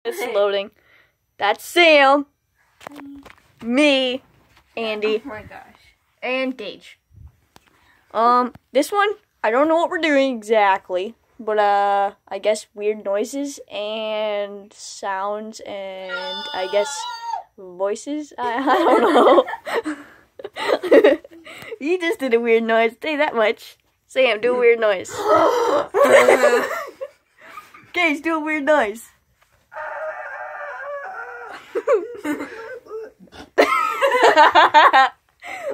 It's loading. That's Sam, me, Andy, Oh my gosh. and Gage. This one, I don't know what we're doing exactly, but I guess weird noises and sounds and I guess voices. I don't know. You just did a weird noise. Say that much. Sam, do a weird noise. Gage, do a weird noise.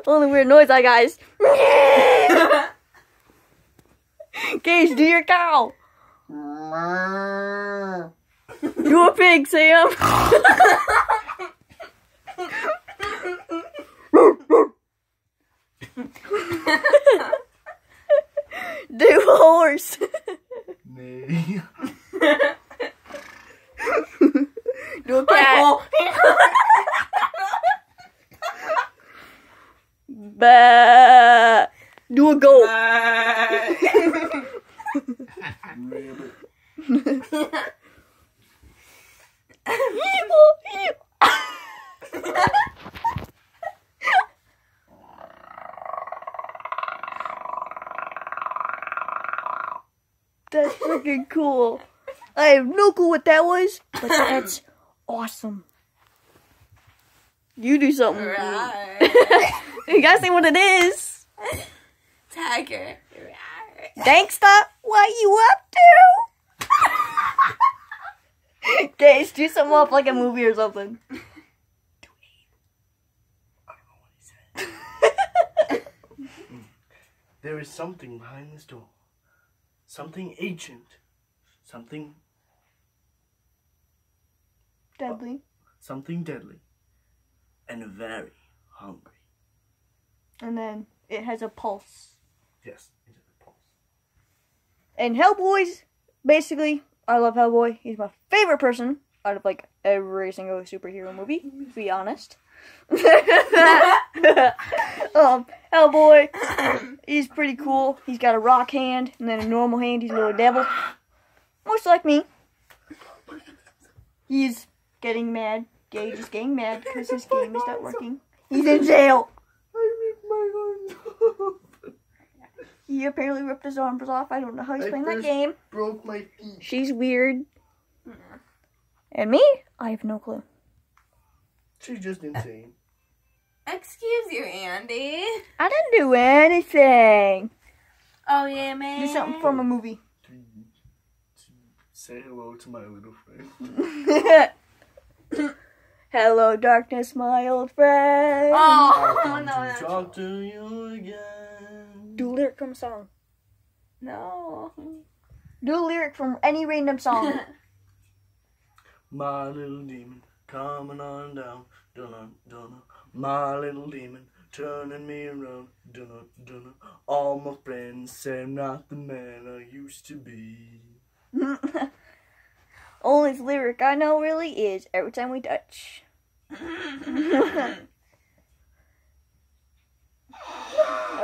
Only weird noise I guys. Gage, do your cow. Do a pig, Sam. Do a horse. Nee. Do a cat. Bah. Do a goat. That's freaking cool. I have no clue what that was, but that's awesome. You do something. Right. You guys see what it is? Tiger. Gangsta, what you up to? Guys, do something up like a movie or something. There is something behind this door. Something ancient. Something Deadly. something deadly. And very hungry. And then it has a pulse. Yes, it is a pulse. And Hellboy's, basically, I love Hellboy. He's my favorite person out of, like, every single superhero movie, to be honest. Hellboy, he's pretty cool. He's got a rock hand, and then a normal hand. He's a little devil. Much like me. He's getting mad. Gage is getting mad because his game is not working. He's in jail. I ripped my arms off. He apparently ripped his arms off. I don't know how he's playing that game. Broke my feet. She's weird. And me? I have no clue. She's just insane. Excuse you, Andy. I didn't do anything. Oh, yeah, man. Do something from a movie. Say hello to my little friend. Hello, darkness, my old friend. Oh, no, To that's... talk to you again. Do a lyric from a song. No. Do a lyric from any random song. My little demon coming on down. Dunno, dunno. My little demon turning me around. Dunno, dunno. All my friends say I'm not the man I used to be. Only lyric I know really is every time we touch. I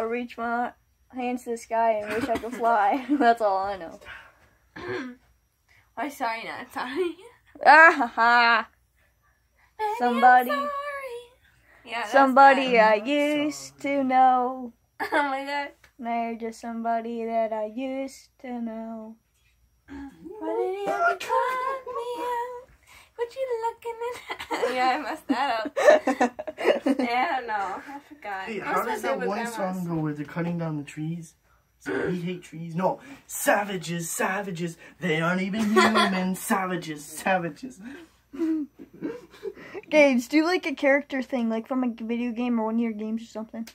reach my hands to the sky and wish I could fly. That's all I know. Oh, sorry, not sorry. Ah ha ha. Somebody. Sorry. Yeah, that's Somebody bad. I used to know. Oh my god. Now you're just somebody that I used to know. Why did you have to cut me out? What you looking at? Yeah, I messed that up. Yeah, I don't know. I forgot. Hey, Most how of does my that favorite one grandmas. song go where they're cutting down the trees? So we hate trees? No. Savages, savages. They aren't even human. Savages, savages. Gage, do like a character thing, like from a video game or one of your games or something.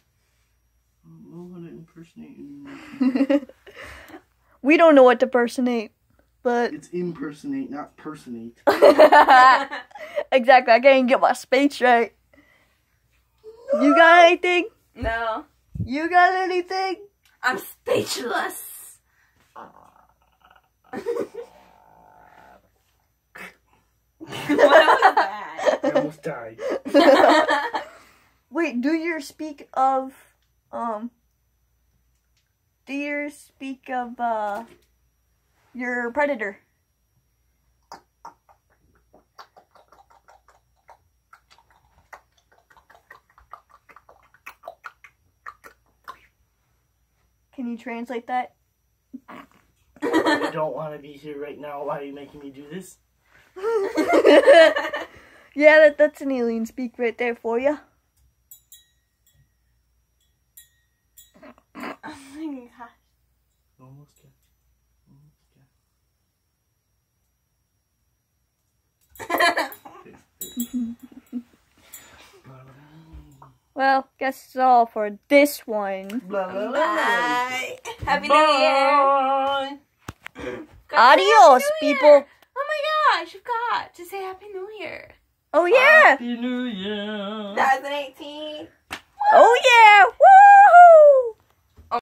I don't know how to impersonate anyone. We don't know what to personate, but It's impersonate, not personate. exactly. I can't even get my speech right. You got anything? No. You got anything? I'm speechless. What was that? I almost died. Wait, do you speak of your predator? Can you translate that? I don't want to be here right now. Why are you making me do this? Yeah, that's an alien speak right there for you. Oh my gosh. Almost got. Well, guess it's all for this one. Blah, blah, blah, blah. Bye. Happy New Year. Adios, people. Oh my gosh, you forgot to say Happy New Year. Oh yeah. Happy New Year. 2018. Oh yeah. Woohoo!